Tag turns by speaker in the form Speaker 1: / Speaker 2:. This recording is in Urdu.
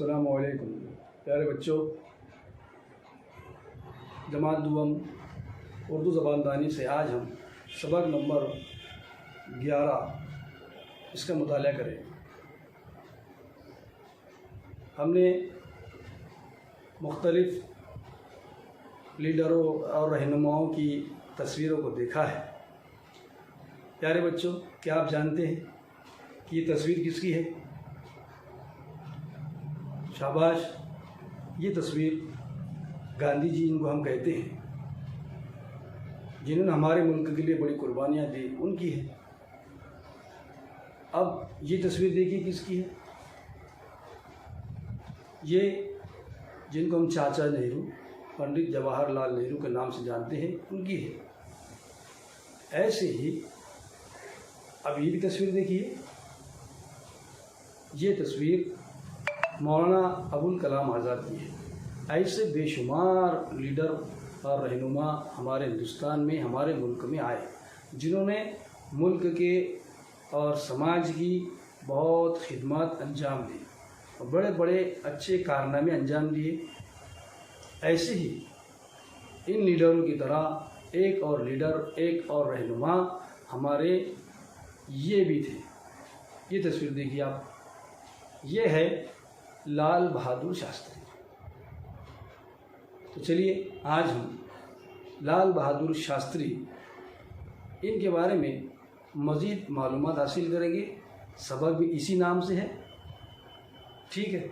Speaker 1: السلام علیکم پیارے بچوں، جماعت دوم اردو زبان دانی سے آج ہم سبق نمبر 11 اس کا مطالعہ کریں۔ ہم نے مختلف لیڈروں اور رہنماؤں کی تصویروں کو دیکھا ہے۔ پیارے بچوں، کیا آپ جانتے ہیں کہ یہ تصویر کس کی ہے؟ شاباش! یہ تصویر گاندھی جی ان کو ہم کہتے ہیں، جنہوں نے ہمارے ملک کے لیے بڑی قربانیاں دی، ان کی ہے۔ اب یہ تصویر دیکھیے کس کی ہے؟ یہ جن کو ہم چاچا نہرو، پنڈت جواہر لال نہرو کے نام سے جانتے ہیں، ان کی ہے۔ ایسے ہی اب یہ بھی تصویر دیکھیے، یہ تصویر مولانا ابوالکلام آزاد کی ہے۔ ایسے بے شمار لیڈر اور رہنما ہمارے ہندوستان میں، ہمارے ملک میں آئے، جنہوں نے ملک کے اور سماج کی بہت خدمات انجام دی اور بڑے بڑے اچھے کارنامے انجام دیے۔ ایسے ہی ان لیڈروں کی طرح ایک اور لیڈر، ایک اور رہنما ہمارے یہ بھی تھے۔ یہ تصویر دیکھیے آپ، یہ ہے لال بہادر شاستری۔ تو چلیے آج ہم لال بہادر شاستری ان کے بارے میں مزید معلومات حاصل کریں گے۔ سبق بھی اسی نام سے ہے، ٹھیک ہے؟